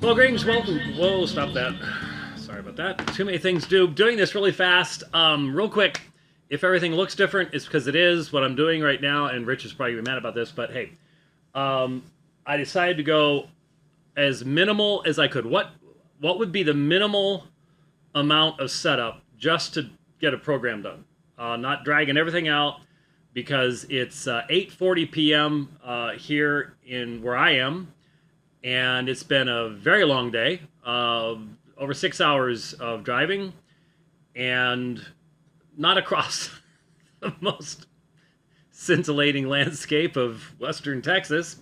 Well, greetings, welcome. Whoa, stop that. Sorry about that. Too many things to do. Doing this really fast. Real quick, if everything looks different, it's because it is what I'm doing right now, and Rich is probably gonna be mad about this, but hey, I decided to go as minimal as I could. What would be the minimal amount of setup just to get a program done? Not dragging everything out because it's 8:40 p.m. Here in where I am, and it's been a very long day, over 6 hours of driving, and not across the most scintillating landscape of western Texas.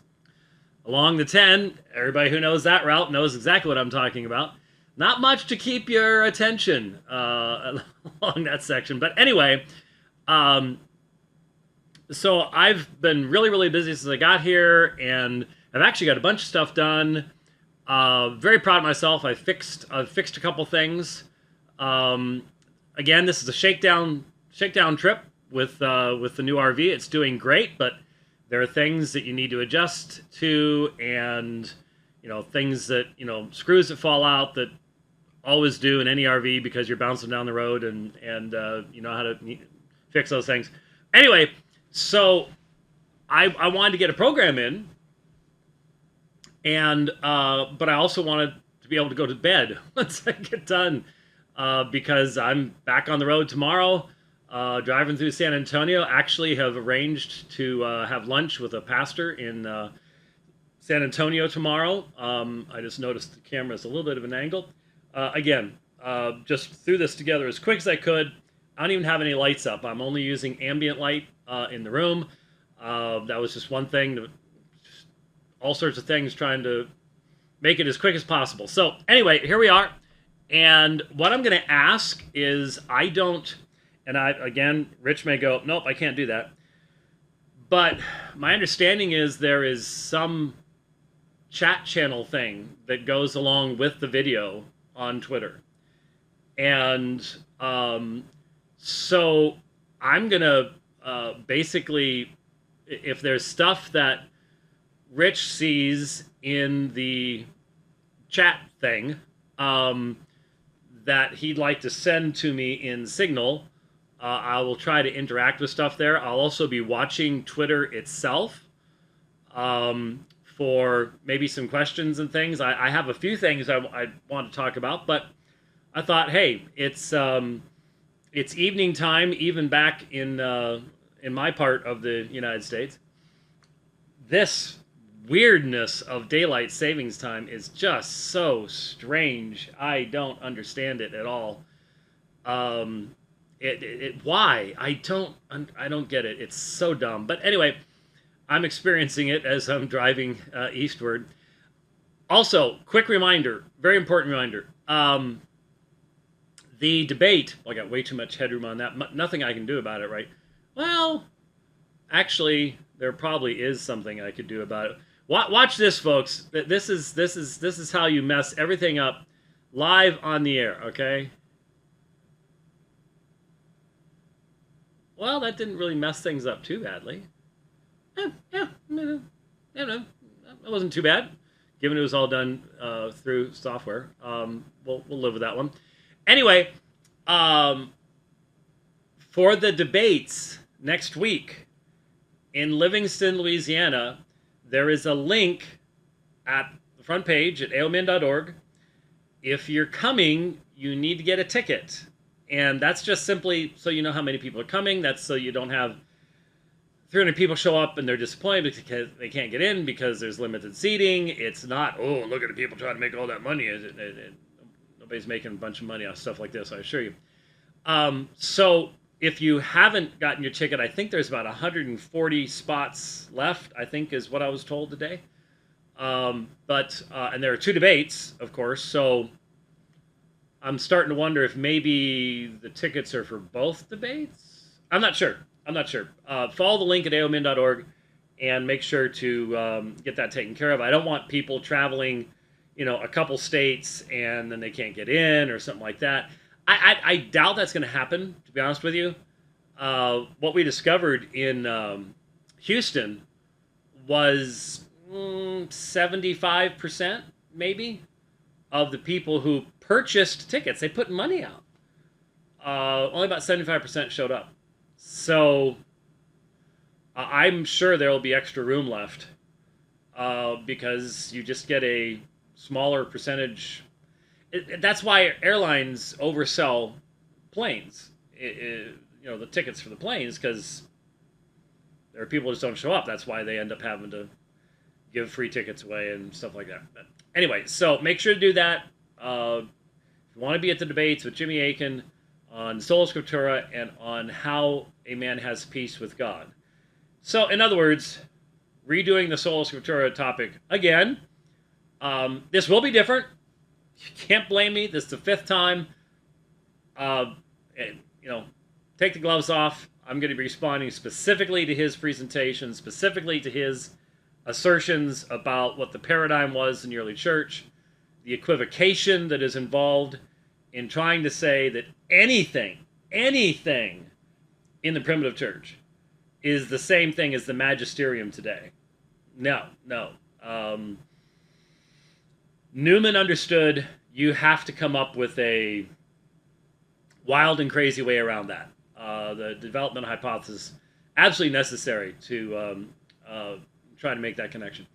Along the 10, everybody who knows that route knows exactly what I'm talking about. Not much to keep your attention along that section. But anyway, so I've been really, really busy since I got here, and I've actually got a bunch of stuff done. Very proud of myself. I've fixed a couple things. Again, this is a shakedown trip with the new RV. It's doing great, but there are things that you need to adjust to, and things that screws that fall out that always do in any RV because you're bouncing down the road, and you know how to fix those things. Anyway, so I wanted to get a program in, and but I also wanted to be able to go to bed once I get done, because I'm back on the road tomorrow, driving through San Antonio. Actually have arranged to have lunch with a pastor in San Antonio tomorrow. I just noticed the camera is a little bit of an angle. Again, just threw this together as quick as I could. I don't even have any lights up. I'm only using ambient light in the room. That was just one thing. All sorts of things, trying to make it as quick as possible. So anyway, here we are. And what I'm going to ask is, again, Rich may go, nope, I can't do that. But my understanding is there is some chat channel thing that goes along with the video on Twitter. And so I'm going to basically, if there's stuff that Rich sees in the chat thing that he'd like to send to me in Signal, I will try to interact with stuff there. I'll also be watching Twitter itself for maybe some questions and things. I have a few things I want to talk about, but I thought, hey, it's evening time, even back in my part of the United States. This weirdness of daylight savings time is just so strange. I don't understand it at all. Why? I don't get it. It's so dumb. But anyway, I'm experiencing it as I'm driving eastward. Also, quick reminder, very important reminder. The debate, well, I got way too much headroom on that. Nothing I can do about it, right? Well, actually, there probably is something I could do about it. Watch this, folks. This is how you mess everything up live on the air, okay? Well, that didn't really mess things up too badly. Yeah, it wasn't too bad, given it was all done through software. We'll live with that one. Anyway, for the debates next week in Livingston, Louisiana, there is a link at the front page at aomin.org. If you're coming, you need to get a ticket. And that's just simply so you know how many people are coming. That's so you don't have 300 people show up and they're disappointed because they can't get in because there's limited seating. It's not, oh, look at the people trying to make all that money. Nobody's making a bunch of money off stuff like this, I assure you. So if you haven't gotten your ticket, I think there's about 140 spots left, I think is what I was told today. And there are two debates, of course, so I'm starting to wonder if maybe the tickets are for both debates. I'm not sure. Follow the link at aomin.org and make sure to get that taken care of. I don't want people traveling, a couple states and then they can't get in or something like that. I doubt that's going to happen, to be honest with you. What we discovered in Houston was 75%, maybe. of the people who purchased tickets, they put money out. Only about 75% showed up. So I'm sure there will be extra room left because you just get a smaller percentage. That's why airlines oversell planes. The tickets for the planes, because there are people who just don't show up. That's why they end up having to give free tickets away and stuff like that. But anyway, so make sure to do that. If you want to be at the debates with Jimmy Akin on Sola Scriptura and on how a man has peace with God. So, in other words, redoing the Sola Scriptura topic again. This will be different. You can't blame me. This is the fifth time. And, take the gloves off. I'm going to be responding specifically to his presentation, specifically to his assertions about what the paradigm was in the early church, the equivocation that is involved in trying to say that anything in the primitive church is the same thing as the magisterium today. No. Newman understood you have to come up with a wild and crazy way around that. The developmental hypothesis, absolutely necessary to try to make that connection.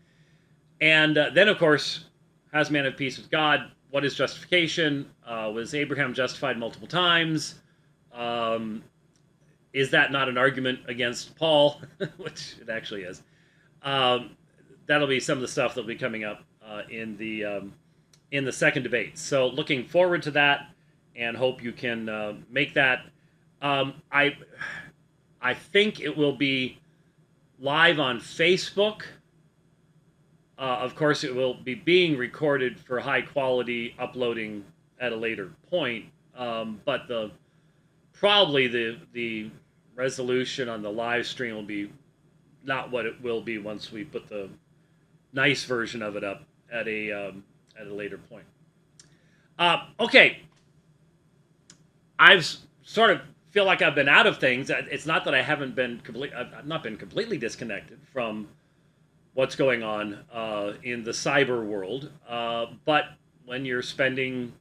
And then, of course, has man have peace with God? What is justification? Was Abraham justified multiple times? Is that not an argument against Paul? Which it actually is. That'll be some of the stuff that'll be coming up in the second debate. So looking forward to that, and hope you can make that. I think it will be live on Facebook. Of course, it will be being recorded for high quality uploading at a later point. But probably the resolution on the live stream will be not what it will be once we put the nice version of it up at a later point. Okay, I've sort of feel like I've been out of things. It's not that I haven't been I've not been completely disconnected from what's going on in the cyber world. But when you're spending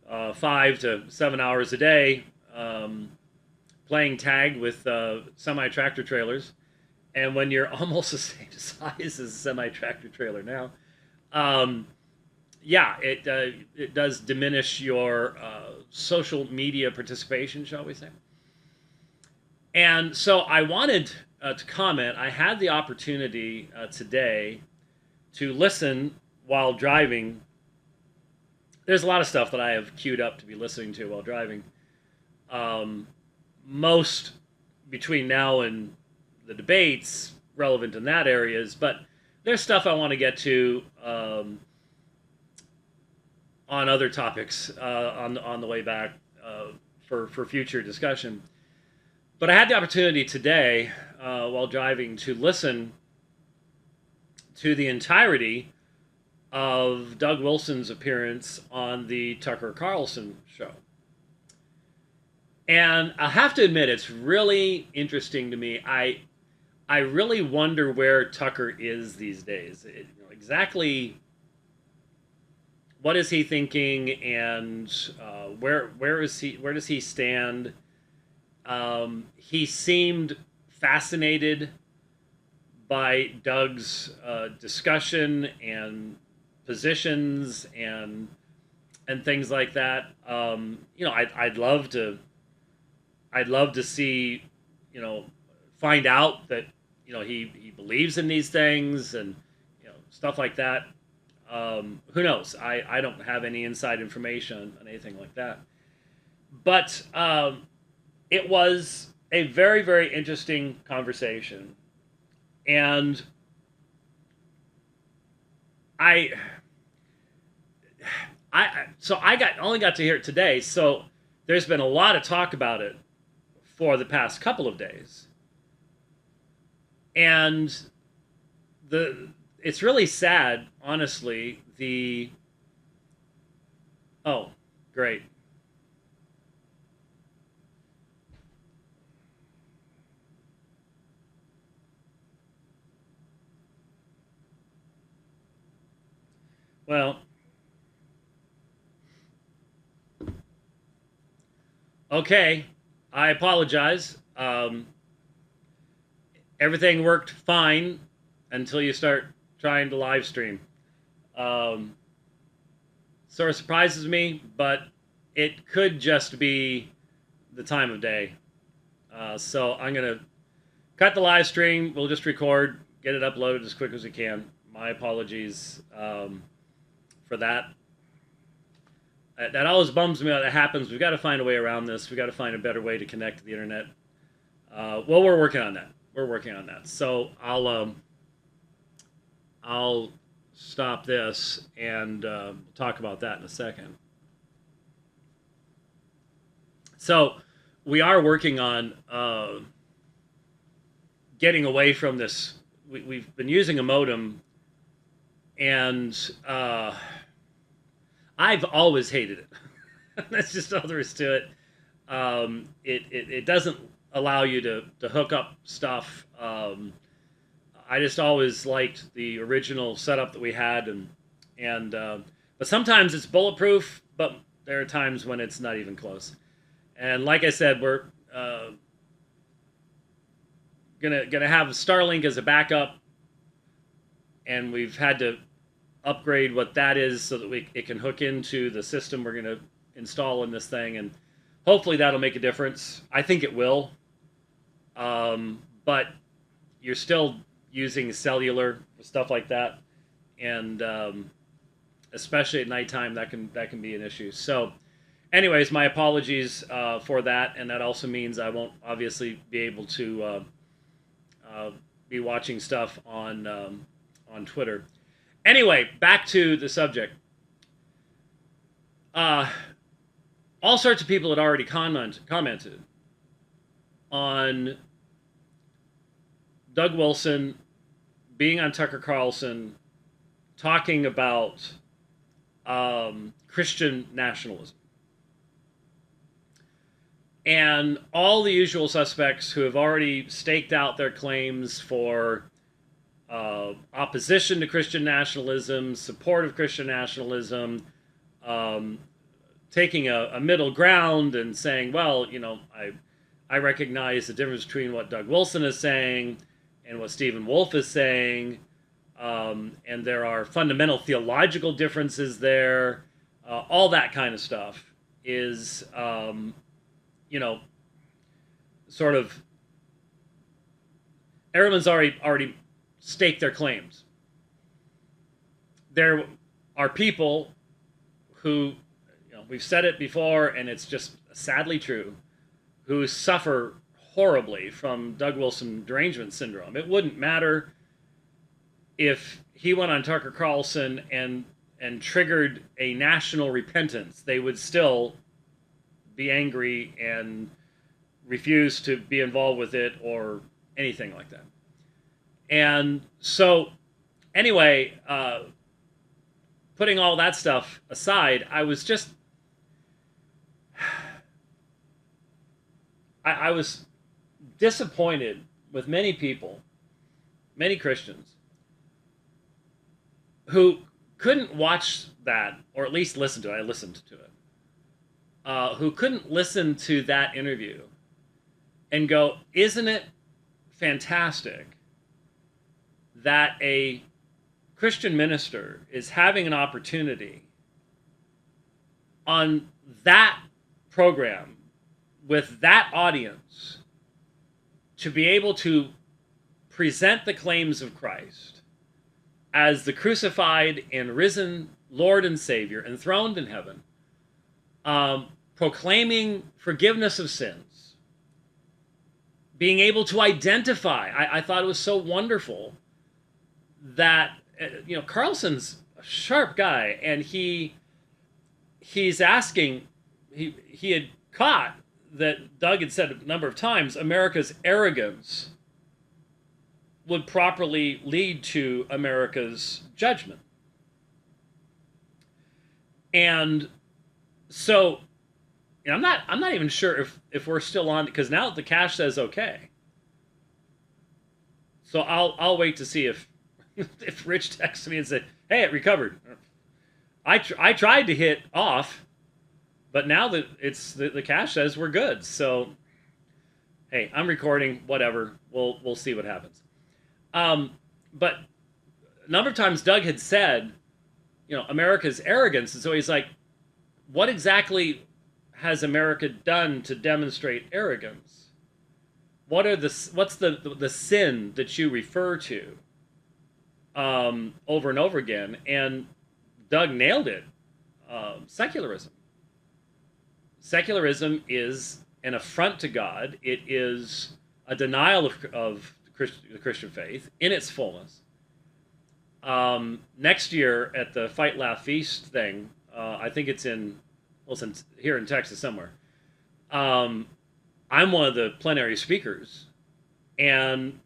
5 to 7 hours a day playing tag with semi-tractor trailers, and when you're almost the same size as a semi-tractor trailer now, it does diminish your social media participation, shall we say. And so I wanted to comment. I had the opportunity today to listen while driving. There's a lot of stuff that I have queued up to be listening to while driving. Most between now and the debates relevant in that areas, but there's stuff I want to get to on other topics on the way back for future discussion. But I had the opportunity today while driving to listen to the entirety of Doug Wilson's appearance on the Tucker Carlson show. And I have to admit, it's really interesting to me. I really wonder where Tucker is these days. Exactly what is he thinking, and where does he stand? He seemed fascinated by Doug's discussion and positions and things like that. I'd love to see, find out that he believes in these things and stuff like that. Who knows? I don't have any inside information on anything like that. But it was a very, very interesting conversation. And I only got to hear it today, so there's been a lot of talk about it for the past couple of days. And it's really sad, honestly. Oh, great. Well, Okay, I apologize. Everything worked fine until you start trying to live stream. Um, Sort of surprises me, but it could just be the time of day. So I'm gonna cut the live stream. We'll just record, get it uploaded as quick as we can. My apologies for that. That always bums me out. That happens. We've got to find a way around this. We've got to find a better way to connect to the internet. Well, we're working on that. We're working on that. So I'll stop this and talk about that in a second. So we are working on getting away from this. We've been using a modem, and I've always hated it. That's just all there is to it. It doesn't allow you to hook up stuff. I just always liked the original setup that we had, and but sometimes it's bulletproof, but there are times when it's not even close. And like I said, we're gonna have Starlink as a backup, and we've had to upgrade what that is so that it can hook into the system we're gonna install in this thing, and hopefully that'll make a difference. I think it will, but you're still using cellular stuff like that, and especially at nighttime, that can be an issue. So, anyways, my apologies for that, and that also means I won't obviously be able to be watching stuff on Twitter. Anyway, back to the subject. All sorts of people had already commented on Doug Wilson being on Tucker Carlson talking about Christian nationalism. And all the usual suspects who have already staked out their claims for opposition to Christian nationalism, support of Christian nationalism, taking a middle ground and saying, well, I recognize the difference between what Doug Wilson is saying and what Stephen Wolfe is saying, and there are fundamental theological differences there. All that kind of stuff is, sort of, everyone's already staked their claims. There are people who, we've said it before, and it's just sadly true, who suffer horribly from Doug Wilson derangement syndrome. It wouldn't matter if he went on Tucker Carlson and triggered a national repentance. They would still be angry and refuse to be involved with it or anything like that. And so, anyway, putting all that stuff aside, I was just... I was disappointed with many people, many Christians, who couldn't watch that, or at least listen to it. I listened to it. Who couldn't listen to that interview and go, isn't it fantastic that a Christian minister is having an opportunity on that program with that audience to be able to present the claims of Christ as the crucified and risen Lord and Savior, enthroned in heaven, proclaiming forgiveness of sins, being able to identify. I thought it was so wonderful that, Carlson's a sharp guy, and he's asking, he had caught that Doug had said a number of times, America's arrogance would properly lead to America's judgment. And so, I'm not even sure if we're still on, because now the cache says okay. So I'll wait to see if if Rich texts me and said, hey, it recovered. I tried to hit off, But now that it's the cash says we're good. So hey, I'm recording. Whatever. We'll see what happens. But a number of times Doug had said, America's arrogance, and so he's like, what exactly has America done to demonstrate arrogance? What's the sin that you refer to over and over again? And Doug nailed it. Secularism. Secularism is an affront to God. It is a denial of the Christian faith in its fullness. Next year at the Fight, Laugh, Feast thing, I think it's here in Texas somewhere. I'm one of the plenary speakers, and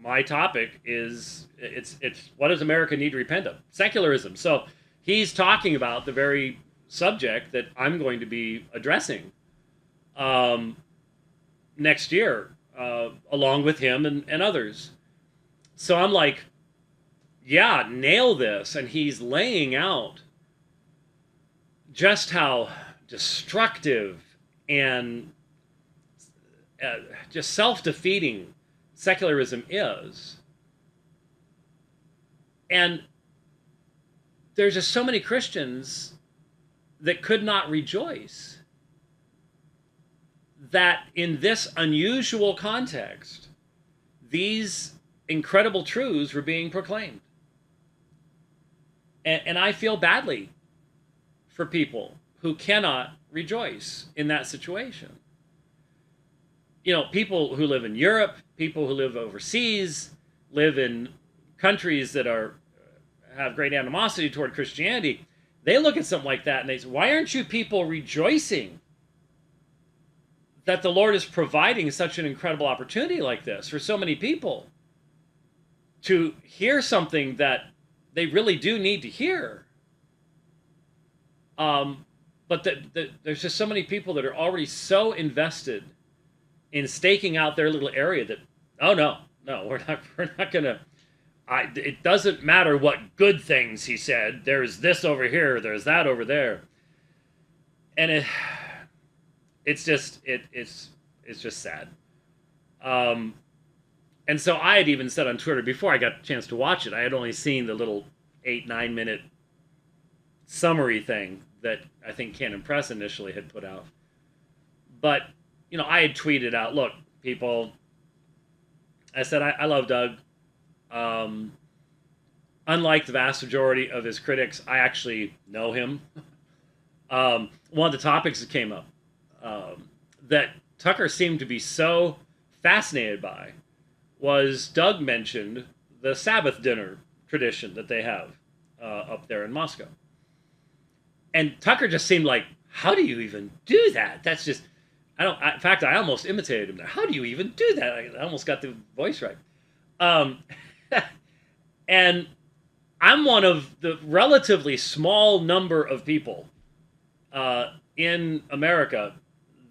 my topic is it's what does America need to repent of? Secularism. So he's talking about the very subject that I'm going to be addressing next year, along with him and others. So I'm like, yeah, nail this. And he's laying out just how destructive and just self-defeating secularism is. And there's just so many Christians that could not rejoice that in this unusual context, these incredible truths were being proclaimed. And I feel badly for people who cannot rejoice in that situation. People who live in Europe, people who live overseas, live in countries that have great animosity toward Christianity. They look at something like that and they say, why aren't you people rejoicing that the Lord is providing such an incredible opportunity like this for so many people to hear something that they really do need to hear? But there's just so many people that are already so invested in staking out their little area that, oh no, we're not gonna. It doesn't matter what good things he said. There's this over here. There's that over there. And it's just sad. And so I had even said on Twitter before I got a chance to watch it, I had only seen the little 8-9 minute summary thing that I think Canon Press initially had put out. But I had tweeted out, look, people, I said I love Doug. Unlike the vast majority of his critics, I actually know him. One of the topics that came up that Tucker seemed to be so fascinated by was Doug mentioned the Sabbath dinner tradition that they have up there in Moscow. And Tucker just seemed like, how do you even do that? That's just, in fact, I almost imitated him there. How do you even do that? I almost got the voice right. And I'm one of the relatively small number of people in America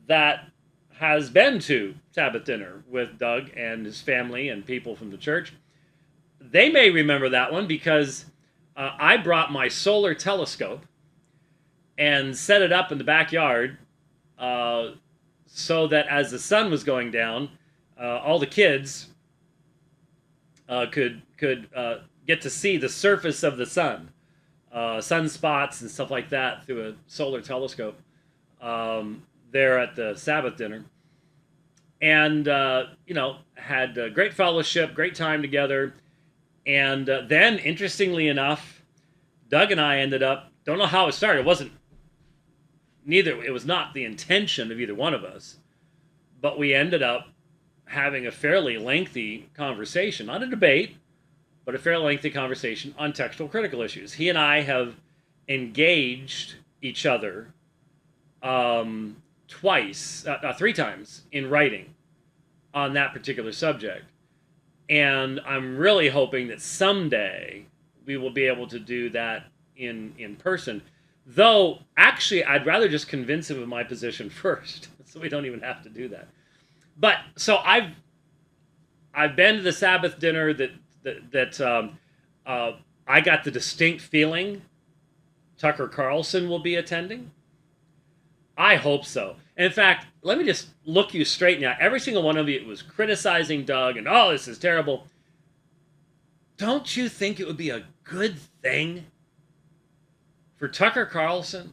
that has been to Sabbath dinner with Doug and his family and people from the church. They may remember that one because I brought my solar telescope and set it up in the backyard so that as the sun was going down, all the kids could get to see the surface of the sun, sunspots and stuff like that through a solar telescope there at the Sabbath dinner. And, had a great fellowship, great time together. And then, interestingly enough, Doug and I ended up, don't know how it started. It was not the intention of either one of us, but we ended up having a fairly lengthy conversation, not a debate, but a fairly lengthy conversation on textual critical issues. He and I have engaged each other three times in writing on that particular subject. And I'm really hoping that someday we will be able to do that in person. Though, actually, I'd rather just convince him of my position first, so we don't even have to do that. But so I've been to the Sabbath dinner that I got the distinct feeling Tucker Carlson will be attending. I hope so. In fact, let me just look you straight in the eye. Every single one of you was criticizing Doug and, oh, this is terrible. Don't you think it would be a good thing for Tucker Carlson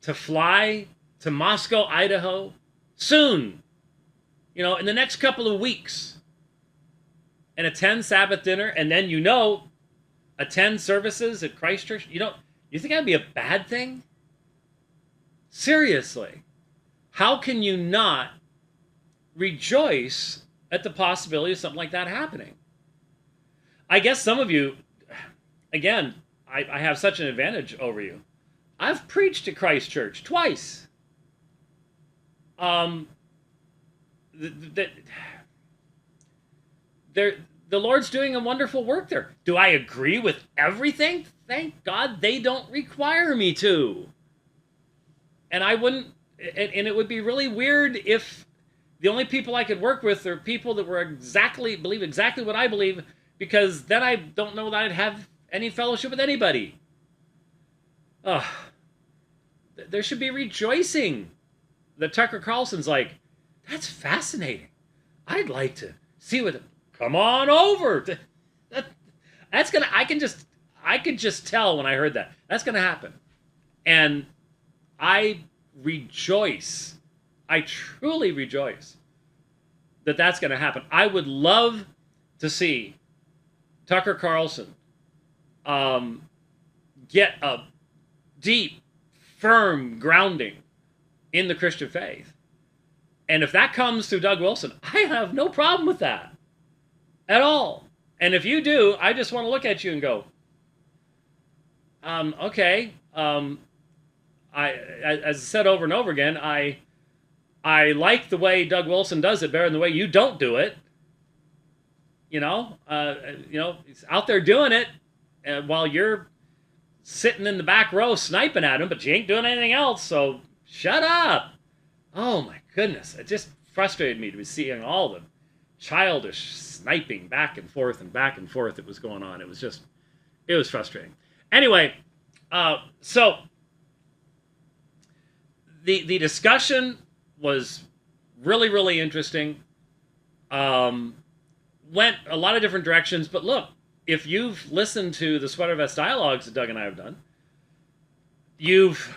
to fly to Moscow, Idaho, soon, in the next couple of weeks, and attend Sabbath dinner, and then, attend services at Christ Church? You think that'd be a bad thing? Seriously. How can you not rejoice at the possibility of something like that happening? I guess some of you, again, I have such an advantage over you. I've preached at Christ Church twice. The Lord's doing a wonderful work there. Do I agree with everything? Thank God they don't require me to. And I wouldn't, and it would be really weird if the only people I could work with are people that believe exactly what I believe, because then I don't know that I'd have any fellowship with anybody. There should be rejoicing that Tucker Carlson's like, that's fascinating. I'd like to see what. Come on over. That's gonna. I could just tell when I heard that. That's gonna happen, and I rejoice. I truly rejoice that that's gonna happen. I would love to see Tucker Carlson get a deep, firm grounding in the Christian faith. And if that comes through Doug Wilson, I have no problem with that at all. And if you do, I just want to look at you and go, okay. As I said over and over again, I like the way Doug Wilson does it better than the way you don't do it. He's out there doing it while you're sitting in the back row sniping at him, but you ain't doing anything else, so shut up. Oh my goodness, it just frustrated me to be seeing all the childish sniping back and forth that was going on. It was frustrating. Anyway, so the discussion was really, really interesting. Went a lot of different directions, but look, if you've listened to the Sweater Vest Dialogues that Doug and I have done, you've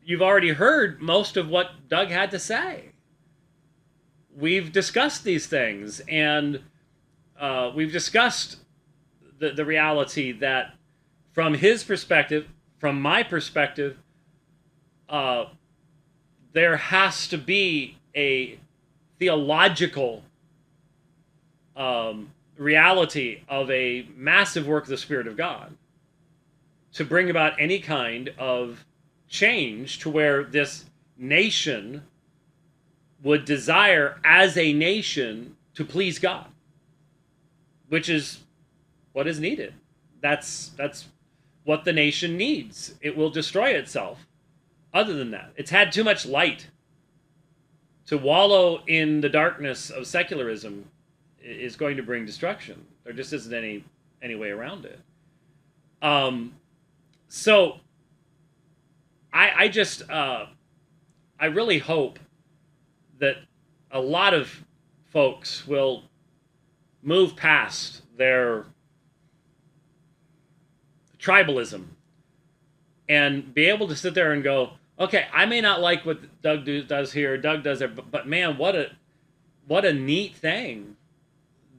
already heard most of what Doug had to say. We've discussed these things, and we've discussed the reality that from his perspective, from my perspective, there has to be a theological reality of a massive work of the Spirit of God to bring about any kind of change to where this nation would desire as a nation to please God, which is what is needed. That's what the nation needs. It will destroy itself. Other than that, it's had too much light. To wallow in the darkness of secularism is going to bring destruction. There just isn't any way around it. So I really hope that a lot of folks will move past their tribalism and be able to sit there and go, okay, I may not like what Doug does here, Doug does there, but man, what a neat thing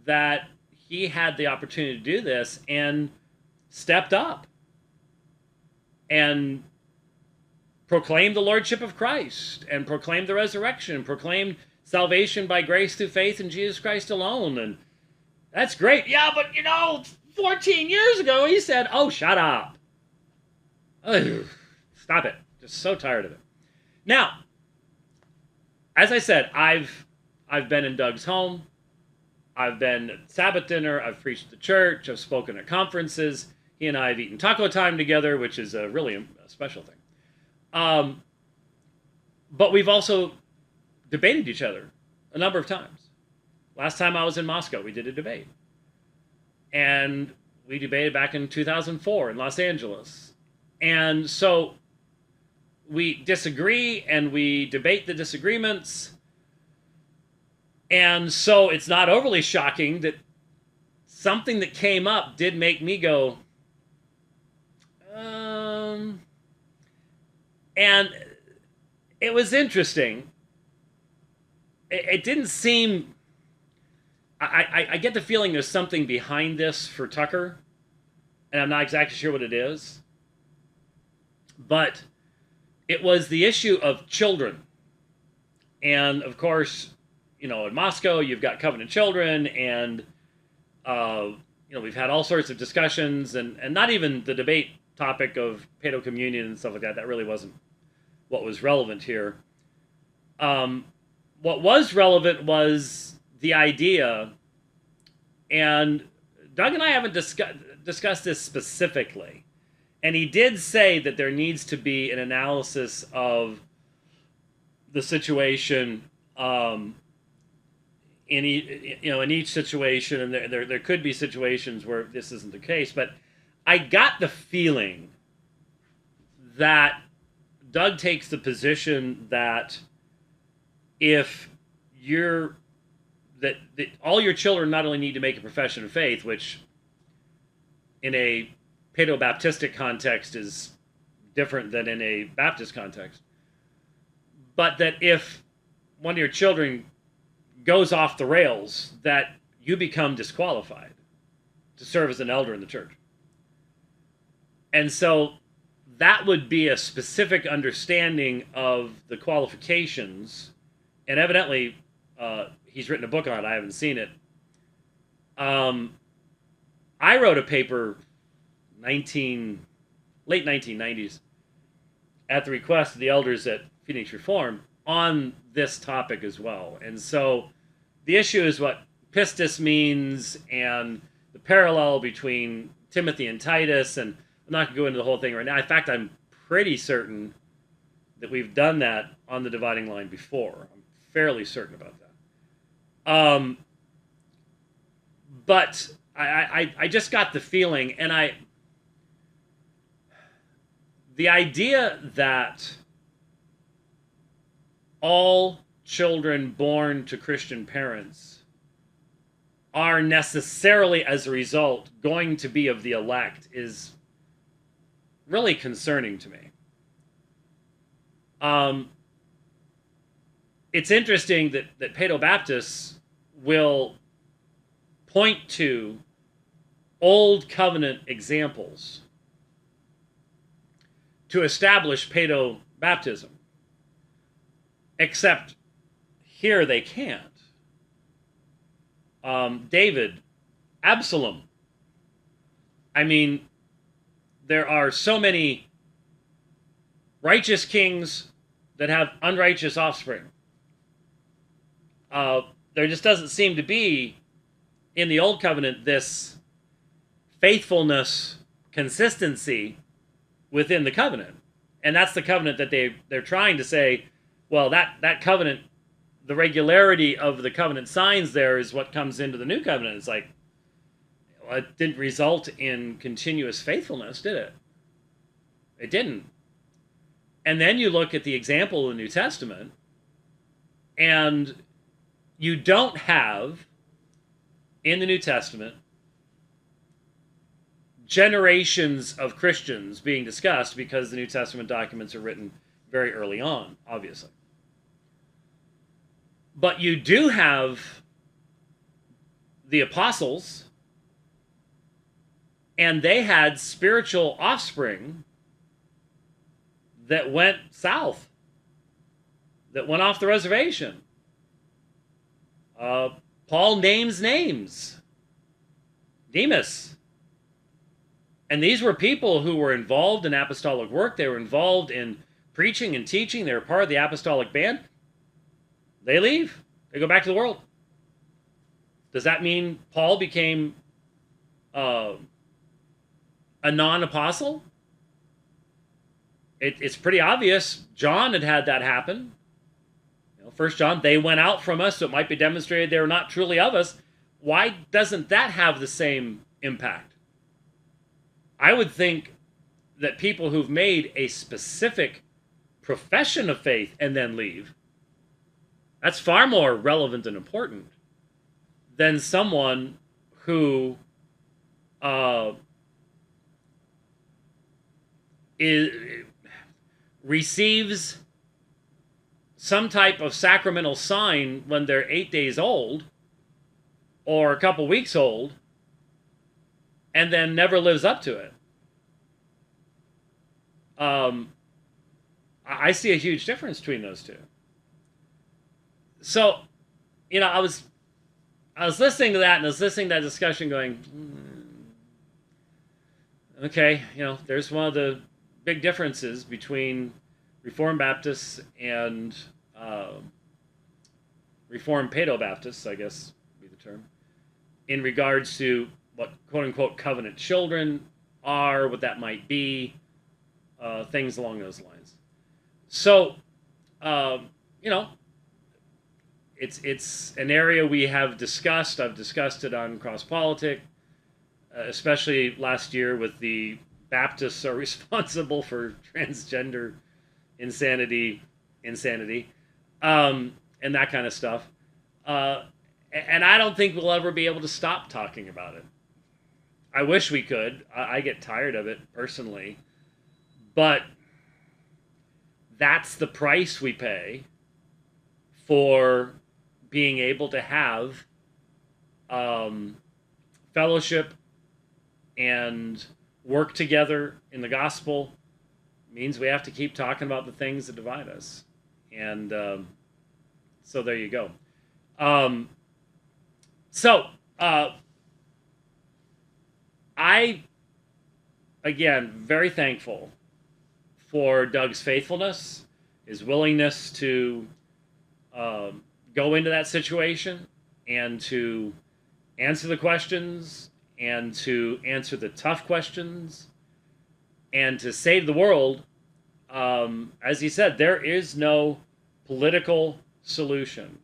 that he had the opportunity to do this and stepped up and proclaimed the Lordship of Christ and proclaimed the resurrection and proclaimed salvation by grace through faith in Jesus Christ alone. And that's great. Yeah, but 14 years ago he said, oh, shut up. Ugh, stop it. Just so tired of it. Now, as I said, I've been in Doug's home. I've been at Sabbath dinner. I've preached at the church. I've spoken at conferences. He and I have eaten taco time together, which is really a special thing. But we've also debated each other a number of times. Last time I was in Moscow, we did a debate. And we debated back in 2004 in Los Angeles. And so we disagree and we debate the disagreements. And so it's not overly shocking that something that came up did make me go, and it was interesting. It didn't seem. I get the feeling there's something behind this for Tucker, and I'm not exactly sure what it is. But it was the issue of children. And of course, in Moscow, you've got covenant children, and we've had all sorts of discussions, and not even the debate topic of pedo communion and stuff like that. That really wasn't what was relevant here. What was relevant was the idea, and Doug and I haven't discussed this specifically, and he did say that there needs to be an analysis of the situation in each situation, and there could be situations where this isn't the case. But I got the feeling that Doug takes the position that if that all your children not only need to make a profession of faith, which in a pedo-baptistic context is different than in a Baptist context, but that if one of your children goes off the rails, that you become disqualified to serve as an elder in the church. And so that would be a specific understanding of the qualifications, and evidently he's written a book on it. I haven't seen it. I wrote a paper late 1990s at the request of the elders at Phoenix Reform on this topic as well. And so the issue is what pistis means and the parallel between Timothy and Titus, and I'm not going to go into the whole thing right now. In fact, I'm pretty certain that we've done that on the dividing line before. I'm fairly certain about that. But I just got the feeling, and the idea that all children born to Christian parents are necessarily, as a result, going to be of the elect is really concerning to me. It's interesting that pedo-Baptists will point to Old Covenant examples to establish pedo-baptism. Except here they can't. David, Absalom. I mean, there are so many righteous kings that have unrighteous offspring. There just doesn't seem to be, in the Old Covenant, this faithfulness, consistency within the covenant. And that's the covenant that they're trying to say, well, that covenant, the regularity of the covenant signs there is what comes into the new covenant. It's like, well, it didn't result in continuous faithfulness, did it? It didn't. And then you look at the example of the New Testament, and you don't have, in the New Testament, generations of Christians being discussed, because the New Testament documents are written very early on, obviously. But you do have the apostles, and they had spiritual offspring that went south, that went off the reservation. Paul names names. Demas. And these were people who were involved in apostolic work. They were involved in preaching and teaching. They were part of the apostolic band. They leave. They go back to the world. Does that mean Paul became a non-apostle? It's pretty obvious. John had that happen. 1 John, they went out from us, so it might be demonstrated they were not truly of us. Why doesn't that have the same impact? I would think that people who've made a specific profession of faith and then leave. That's far more relevant and important than someone who receives some type of sacramental sign when they're 8 days old or a couple weeks old and then never lives up to it. I see a huge difference between those two. So, I was listening to that, and I was listening to that discussion going, okay, there's one of the big differences between Reformed Baptists and Reformed Paedo-Baptists, I guess would be the term, in regards to what quote-unquote covenant children are, what that might be, things along those lines. So, it's an area we have discussed. I've discussed it on Cross Politic, especially last year with the Baptists are responsible for transgender insanity, and that kind of stuff. And I don't think we'll ever be able to stop talking about it. I wish we could. I get tired of it personally. But that's the price we pay for being able to have fellowship and work together in the gospel. Means we have to keep talking about the things that divide us. And so there you go. I, again, very thankful for Doug's faithfulness, his willingness to go into that situation and to answer the questions and to answer the tough questions and to say to the world, as he said, there is no political solution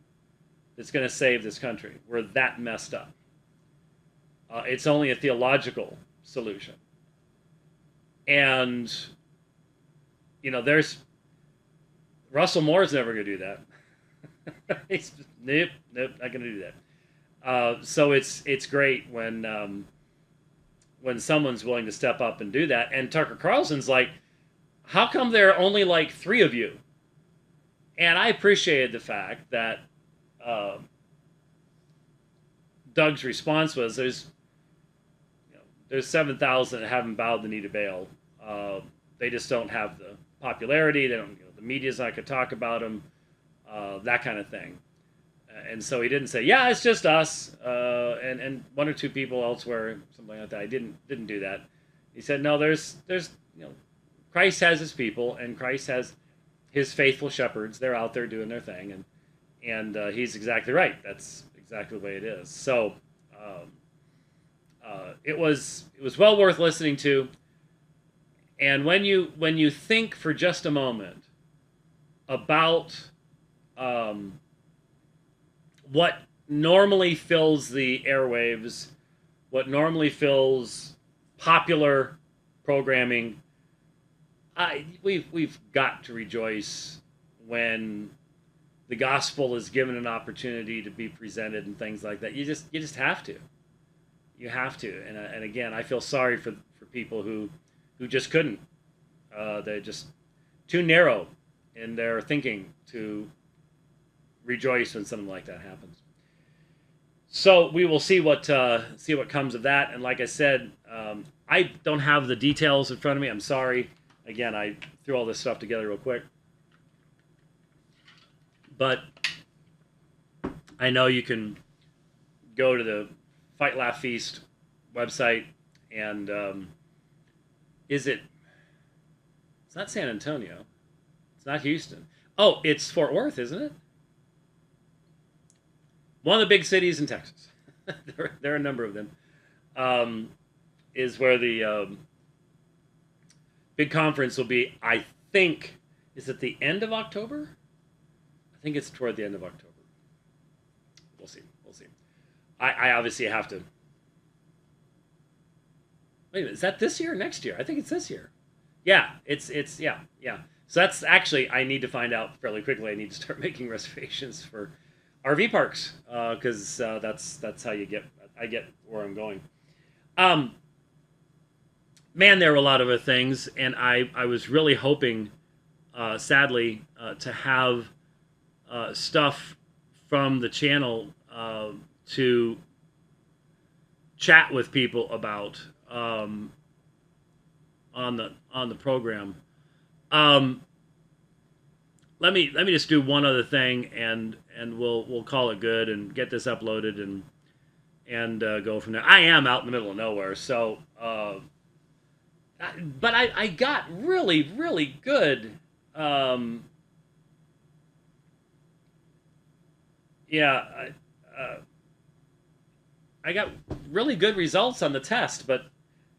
that's going to save this country. We're that messed up. It's only a theological solution. And, there's... Russell Moore's never going to do that. Nope, not going to do that. So it's great when someone's willing to step up and do that. And Tucker Carlson's like, how come there are only like 3 of you? And I appreciated the fact that Doug's response was, there's 7,000 that haven't bowed the knee to Baal. They just don't have the popularity. They don't. The media's not going to talk about them. That kind of thing. And so he didn't say, yeah, it's just us, and 1 or 2 people elsewhere, something like that. He didn't do that. He said, no, there's Christ has his people, and Christ has his faithful shepherds. They're out there doing their thing, and he's exactly right. That's exactly the way it is. So it was well worth listening to. And when you think for just a moment about what normally fills the airwaves, what normally fills popular programming, we've got to rejoice when the gospel is given an opportunity to be presented and things like that. You just have to. You have to. And again, I feel sorry for people who just couldn't. They're just too narrow in their thinking to rejoice when something like that happens. So we will see what comes of that. And like I said, I don't have the details in front of me. I'm sorry. Again, I threw all this stuff together real quick. But I know you can go to the Fight Laugh Feast website and it's not San Antonio. It's not Houston. Oh, it's Fort Worth, isn't it? One of the big cities in Texas. there are a number of them. Is where the big conference will be. I think, is it the end of October? I think it's toward the end of October. We'll see. I obviously have to. Wait a minute, is that this year or next year? I think it's this year. Yeah, it's. So that's actually, I need to find out fairly quickly. I need to start making reservations for RV parks because that's how I get where I'm going. Um, Man, there were a lot of other things, and I was really hoping, sadly, to have stuff from the channel to chat with people about on the program. Um, let me just do one other thing, and we'll call it good and get this uploaded and go from there. I am out in the middle of nowhere, so but I got really good. Um, yeah, I got really good results on the test, but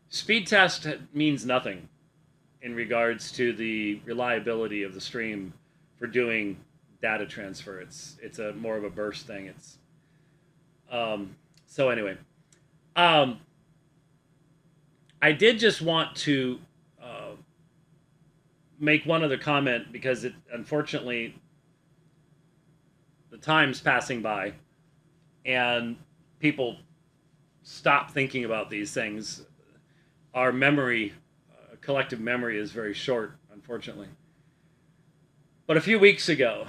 speed test means nothing in regards to the reliability of the stream for doing data transfer. It's a more of a burst thing. It's so anyway. Um, I did just want to make one other comment because it unfortunately the time's passing by and people stop thinking about these things. Our memory, collective memory, is very short, unfortunately. But a few weeks ago,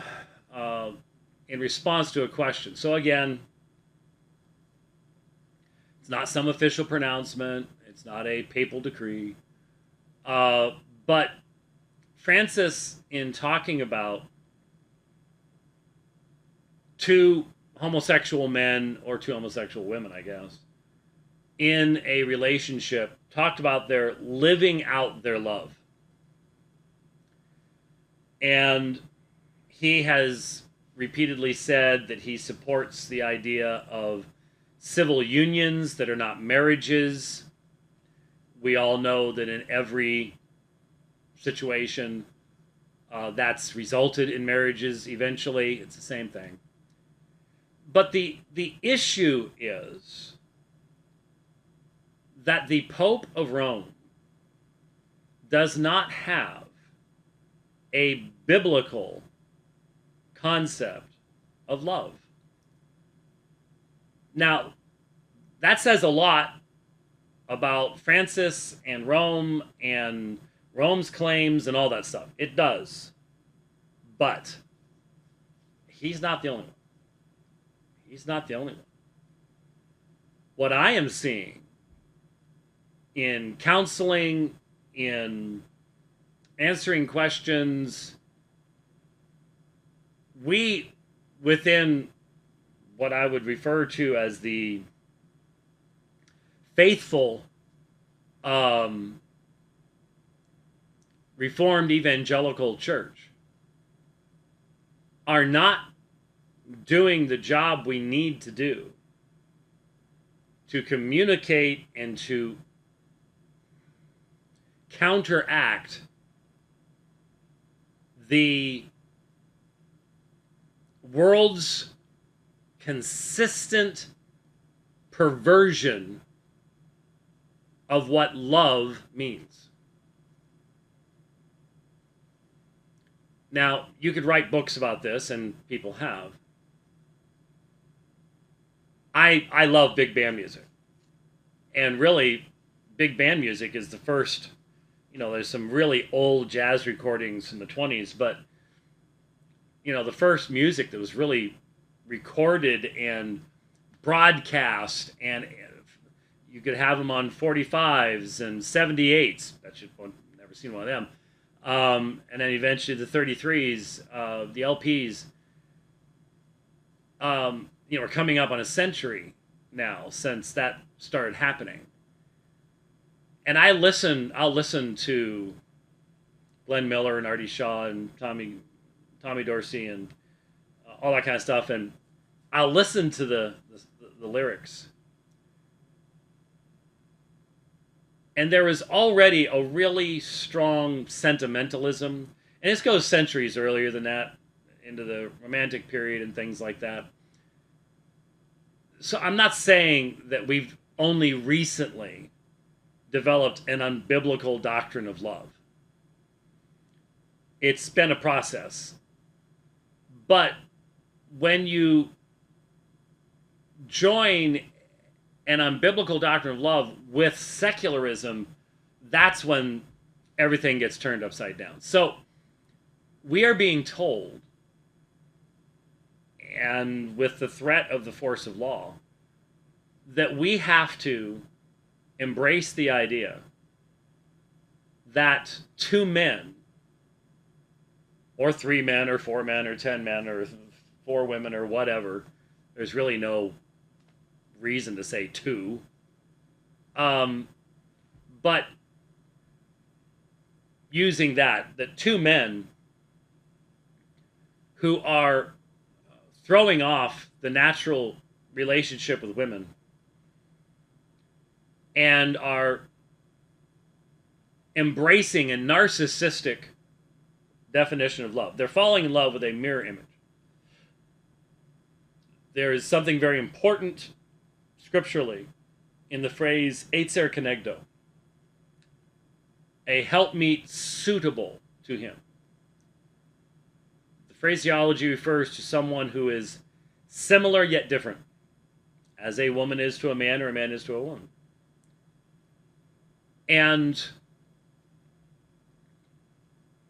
in response to a question, so again, it's not some official pronouncement, it's not a papal decree, but Francis, in talking about two homosexual men or two homosexual women, I guess, in a relationship, talked about their living out their love. And he has repeatedly said that he supports the idea of civil unions that are not marriages. We all know that in every situation, that's resulted in marriages eventually. It's the same thing. But the issue is that the Pope of Rome does not have a biblical concept of love. Now, that says a lot about Francis and Rome and Rome's claims and all that stuff. It does. But he's not the only one. He's not the only one. What I am seeing in counseling, in answering questions, we, within what I would refer to as the faithful Reformed Evangelical Church, are not doing the job we need to do to communicate and to counteract the world's consistent perversion of what love means. Now, you could write books about this, and people have. I love big band music. And really, big band music is the first, there's some really old jazz recordings from the 20s, but, the first music that was really recorded and broadcast, and you could have them on 45s and 78s. That should, I've never seen one of them. And then eventually the 33s, the LPs, we're coming up on a century now since that started happening. And I'll listen to Glenn Miller and Artie Shaw and Tommy Dorsey and all that kind of stuff, and I'll listen to the lyrics. And there is already a really strong sentimentalism, and this goes centuries earlier than that, into the Romantic period and things like that. So I'm not saying that we've only recently developed an unbiblical doctrine of love. It's been a process. But when you join an unbiblical doctrine of love with secularism, that's when everything gets turned upside down. So we are being told, and with the threat of the force of law, that we have to embrace the idea that two men, or three men, or four men, or 10 men, or four women, or whatever, there's really no reason to say two. But using that two men who are throwing off the natural relationship with women and are embracing a narcissistic definition of love. They're falling in love with a mirror image. There is something very important scripturally in the phrase etzer kenegdo, a helpmeet suitable to him. The phraseology refers to someone who is similar yet different, as a woman is to a man or a man is to a woman. And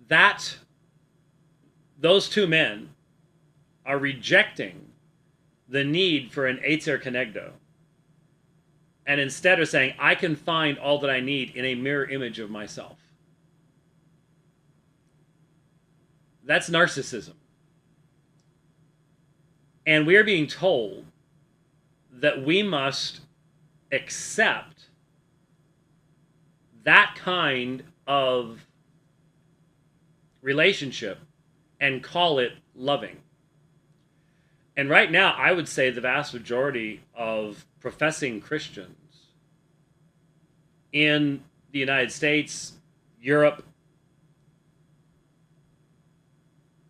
that those two men are rejecting the need for an etzer kenegdo, and instead are saying, I can find all that I need in a mirror image of myself. That's narcissism. And we are being told that we must accept that kind of relationship and call it loving. And right now, I would say the vast majority of professing Christians in the United States, Europe,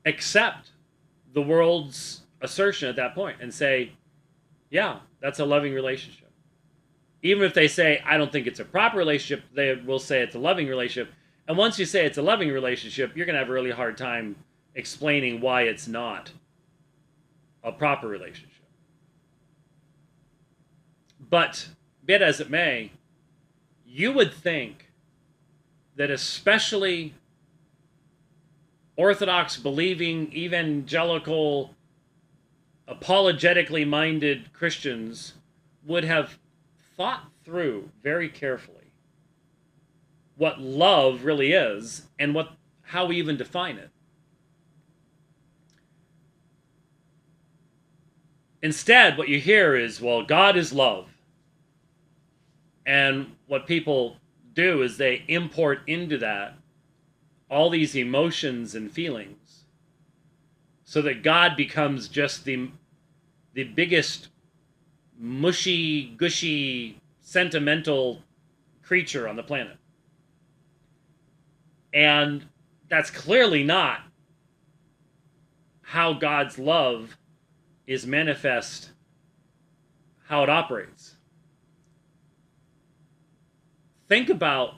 accept the world's assertion at that point and say, yeah, that's a loving relationship. Even if they say, I don't think it's a proper relationship, they will say it's a loving relationship. And once you say it's a loving relationship, you're going to have a really hard time explaining why it's not a proper relationship. But, be it as it may, you would think that especially Orthodox believing, evangelical, apologetically minded Christians would have thought through very carefully what love really is and how we even define it. Instead, what you hear is, well, God is love. And what people do is they import into that all these emotions and feelings so that God becomes just the biggest mushy, gushy, sentimental creature on the planet. And that's clearly not how God's love is manifest, how it operates. Think about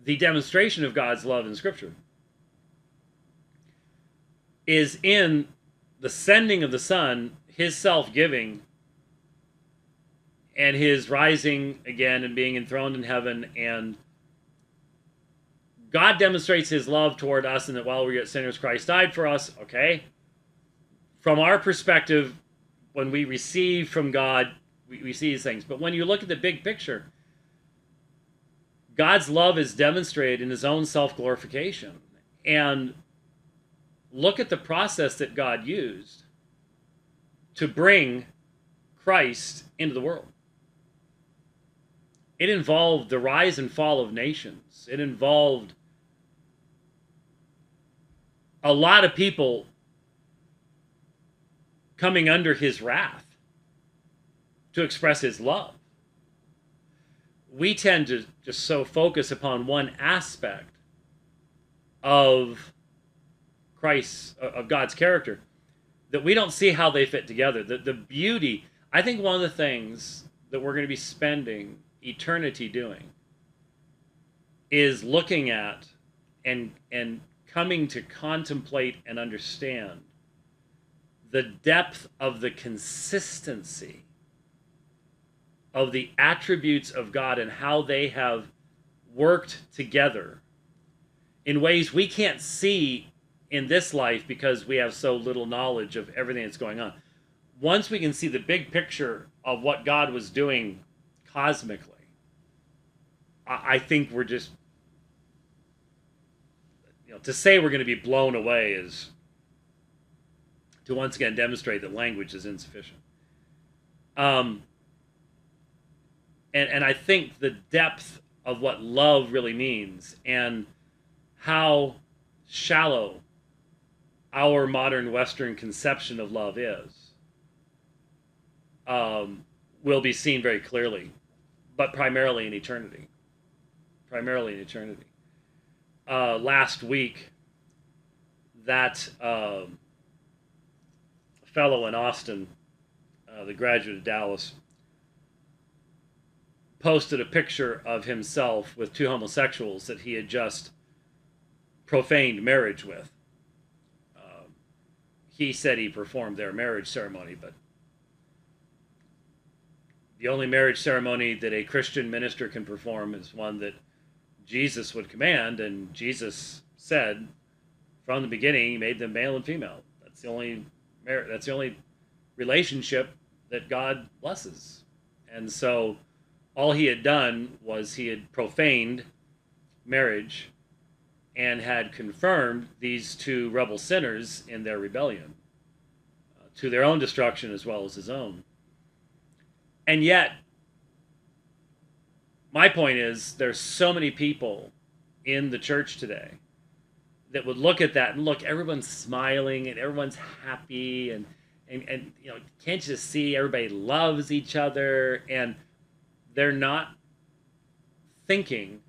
the demonstration of God's love in Scripture is in the sending of the Son, his self-giving, and his rising again and being enthroned in heaven. And God demonstrates his love toward us, and that while we were yet sinners, Christ died for us. Okay. From our perspective, when we receive from God, we see these things. But when you look at the big picture, God's love is demonstrated in his own self-glorification. And look at the process that God used to bring Christ into the world. It involved the rise and fall of nations. It involved a lot of people coming under his wrath to express his love. We tend to just so focus upon one aspect of Christ, of God's character, that we don't see how they fit together. The beauty, I think one of the things that we're going to be spending eternity doing is looking at and coming to contemplate and understand the depth of the consistency of the attributes of God and how they have worked together in ways we can't see in this life because we have so little knowledge of everything that's going on. Once we can see the big picture of what God was doing cosmically, I think we're just, to say we're going to be blown away is to once again demonstrate that language is insufficient. And I think the depth of what love really means and how shallow our modern Western conception of love is will be seen very clearly, but primarily in eternity. Primarily in eternity. Last week, that fellow in Austin, the graduate of Dallas, posted a picture of himself with two homosexuals that he had just profaned marriage with. He said he performed their marriage ceremony, but the only marriage ceremony that a Christian minister can perform is one that Jesus would command, and Jesus said from the beginning he made them male and female. That's the only relationship that God blesses. And so all he had done was he had profaned marriage and had confirmed these two rebel sinners in their rebellion to their own destruction as well as his own. And yet, my point is, there's so many people in the church today that would look at that and look, everyone's smiling and everyone's happy and can't you see everybody loves each other, and they're not thinking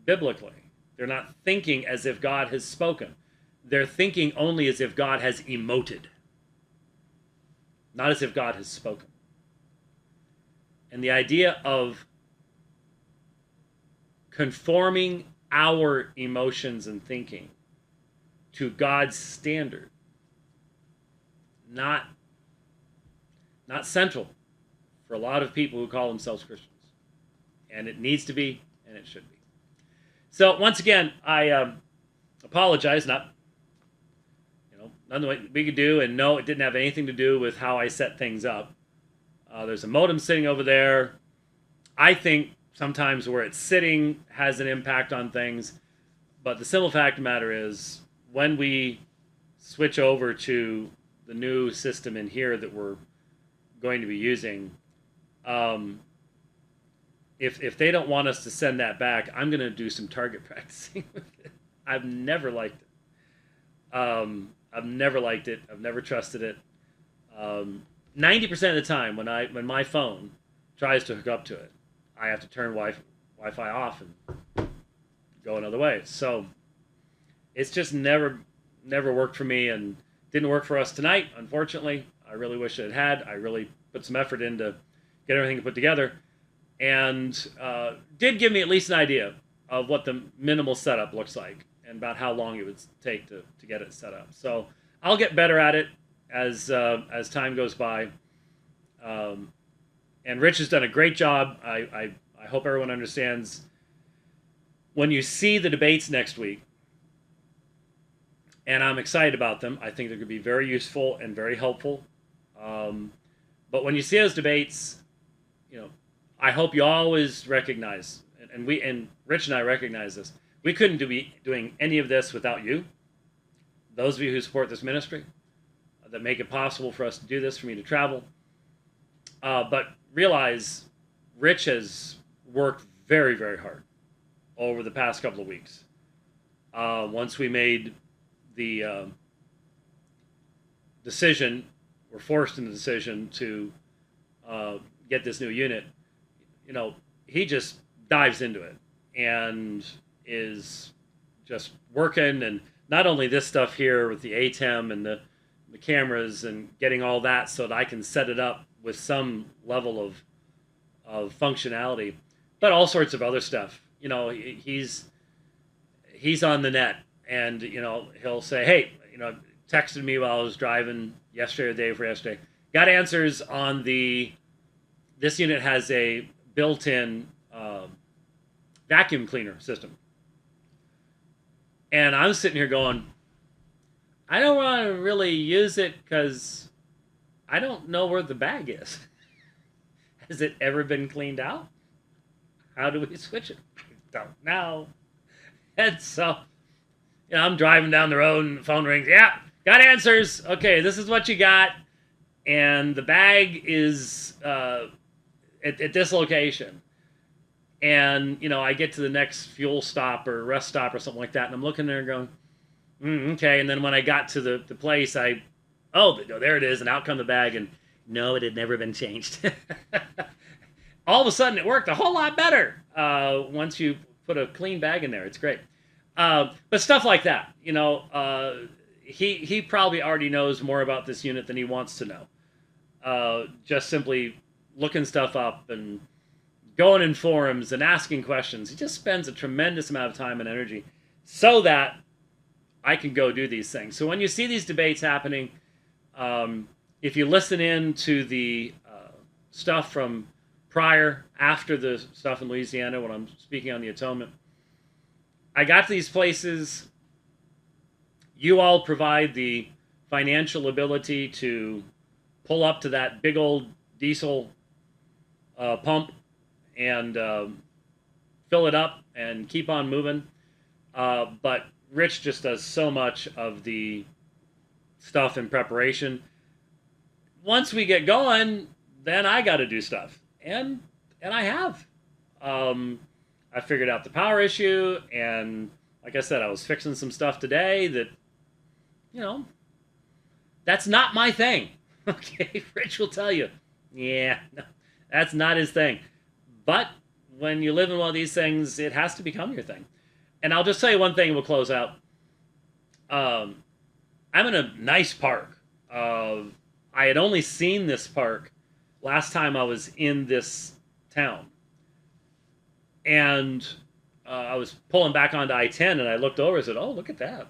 biblically. They're not thinking as if God has spoken. They're thinking only as if God has emoted, not as if God has spoken. And the idea of conforming our emotions and thinking to God's standard, not central for a lot of people who call themselves Christians. And it needs to be, and it should be. So once again, I apologize. Nothing we could do, and no, it didn't have anything to do with how I set things up. There's a modem sitting over there. I think sometimes where it's sitting has an impact on things, but the simple fact of the matter is, when we switch over to the new system in here that we're going to be using, if they don't want us to send that back, I'm going to do some target practicing with it. I've never liked it. I've never trusted it. 90% of the time when my phone tries to hook up to it, I have to turn Wi-Fi off and go another way. So it's just never worked for me, and didn't work for us tonight, unfortunately. I really wish it had. I really put some effort in to get everything put together, and did give me at least an idea of what the minimal setup looks like and about how long it would take to get it set up. So I'll get better at it as time goes by. And Rich has done a great job. I hope everyone understands, when you see the debates next week, and I'm excited about them, I think they're going to be very useful and very helpful. But when you see those debates, I hope you always recognize, and Rich and I recognize this, we couldn't be doing any of this without you, those of you who support this ministry, that make it possible for us to do this, for me to travel. But realize Rich has worked very, very hard over the past couple of weeks. Once we made the decision, we're forced in the decision to get this new unit, he just dives into it and is just working. And not only this stuff here with the ATEM and the cameras and getting all that so that I can set it up with some level of functionality, but all sorts of other stuff. He's he's on the net, and he'll say, "Hey, texted me while I was driving yesterday or the day before yesterday. Got answers on the. This unit has a built-in vacuum cleaner system." And I'm sitting here going, I don't want to really use it because I don't know where the bag is. Has it ever been cleaned out? How do we switch it? I don't know. And so, I'm driving down the road and the phone rings. Yeah, got answers. Okay, this is what you got. And the bag is at this location. And, I get to the next fuel stop or rest stop or something like that. And I'm looking there going, okay. And then when I got to the place, there it is. And out come the bag. And no, it had never been changed. All of a sudden, it worked a whole lot better once you put a clean bag in there. It's great. But stuff like that, he probably already knows more about this unit than he wants to know. Just simply looking stuff up and going in forums and asking questions. He just spends a tremendous amount of time and energy so that I can go do these things. So when you see these debates happening, if you listen in to the stuff from after the stuff in Louisiana when I'm speaking on the atonement, I got to these places. You all provide the financial ability to pull up to that big old diesel pump and fill it up and keep on moving. But Rich just does so much of the stuff in preparation. Once we get going, then I got to do stuff. And I have. I figured out the power issue, and like I said, I was fixing some stuff today that, that's not my thing. Okay, Rich will tell you, yeah, no, that's not his thing. But when you live in one of these things, it has to become your thing. And I'll just tell you one thing, and we'll close out. I'm in a nice park. I had only seen this park last time I was in this town. And I was pulling back onto I-10, and I looked over and said, oh, look at that.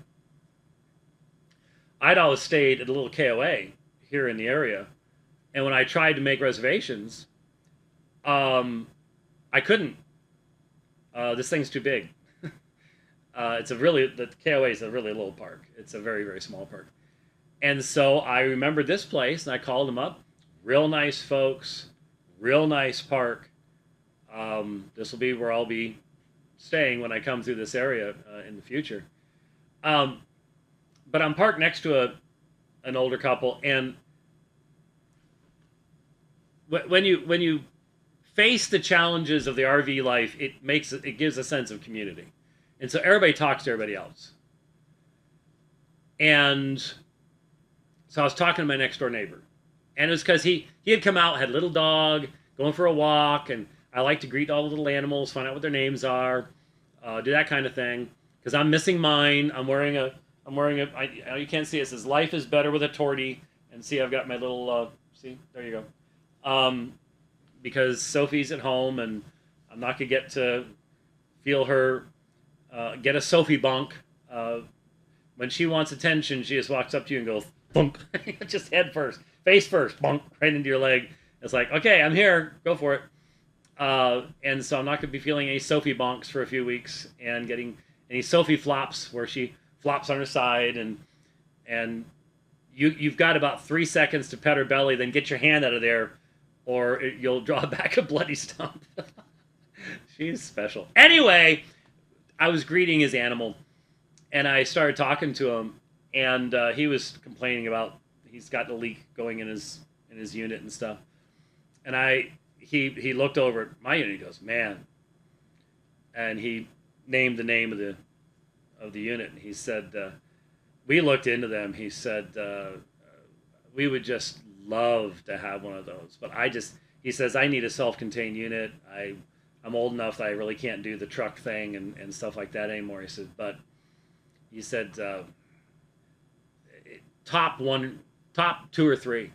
I'd always stayed at a little KOA here in the area. And when I tried to make reservations, I couldn't. This thing's too big. The KOA is a really little park. It's a very, very small park. And so I remembered this place, and I called them up. Real nice folks, real nice park. This will be where I'll be staying when I come through this area in the future. But I'm parked next to an older couple, and when you face the challenges of the RV life, it gives a sense of community, and so everybody talks to everybody else. And so I was talking to my next door neighbor, and it was because he had come out, had a little dog, going for a walk, and I like to greet all the little animals, find out what their names are, do that kind of thing. Because I'm missing mine. I'm wearing a. You can't see it. It says "Life is better with a tortie," and see, I've got my little. See, there you go. Because Sophie's at home, and I'm not gonna get to feel her get a Sophie bonk. When she wants attention, she just walks up to you and goes bonk, just head first, face first, bonk, right into your leg. It's like, okay, I'm here, go for it. And so I'm not going to be feeling any Sophie bonks for a few weeks and getting any Sophie flops where she flops on her side, and you've got about 3 seconds to pet her belly, then get your hand out of there, or you'll draw back a bloody stump. She's special. Anyway, I was greeting his animal, and I started talking to him, and he was complaining about he's got a leak going in his unit and stuff, and he looked over at my unit. He goes, man, and he named the name of the unit. And he said, we looked into them. He said, we would just love to have one of those, but he says, I need a self-contained unit. I'm old enough that I really can't do the truck thing and stuff like that anymore. He said, but he said, top 2 or 3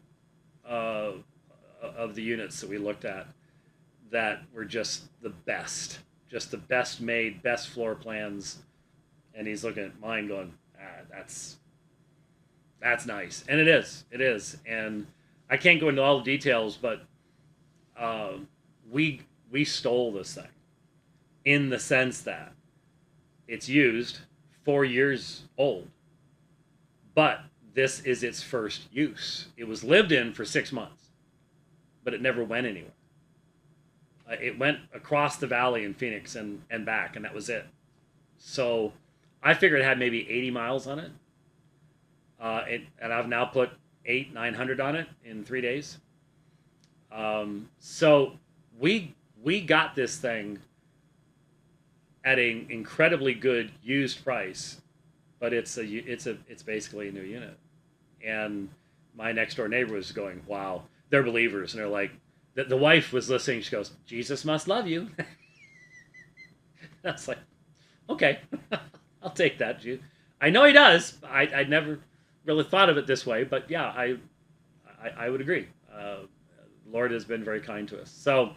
of the units that we looked at that were just the best made, best floor plans, And he's looking at mine going, that's nice. And it is. And I can't go into all the details, but we stole this thing in the sense that it's used, 4 years old, but this is its first use. It was lived in for 6 months, but it never went anywhere. It went across the valley in Phoenix and back, and that was it. So I figured it had maybe 80 miles on it. And I've now put 900 on it in 3 days. So we got this thing at an incredibly good used price, but it's basically a new unit. And my next door neighbor was going, "Wow, they're believers," and they're like, the wife was listening. She goes, "Jesus must love you." I was like, "Okay, I'll take that." I know he does. I never really thought of it this way, but yeah, I would agree. The Lord has been very kind to us. So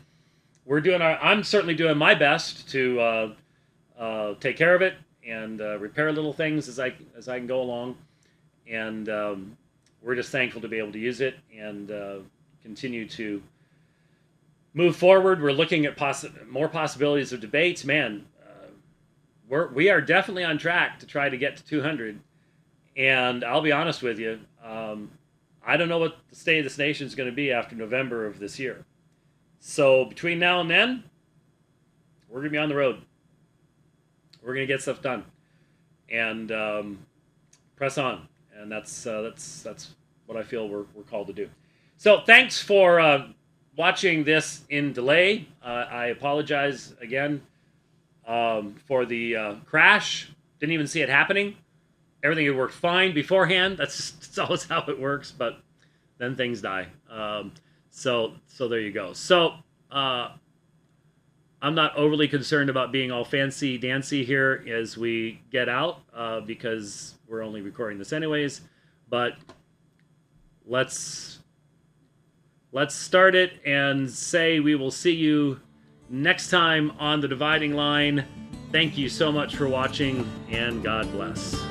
I'm certainly doing my best to take care of it and repair little things as I can go along. And we're just thankful to be able to use it and continue to move forward. We're looking at more possibilities of debates. Man, we are definitely on track to try to get to 200. And I'll be honest with you, I don't know what the state of this nation is going to be after November of this year. So between now and then, we're going to be on the road. We're going to get stuff done and press on. And that's what I feel we're called to do. So thanks for watching this in delay. I apologize again for the crash. Didn't even see it happening. Everything had worked fine beforehand. That's always how it works, but then things die. So there you go. So I'm not overly concerned about being all fancy dancy here as we get out because we're only recording this anyways. But let's start it and say we will see you next time on The Dividing Line. Thank you so much for watching, and God bless.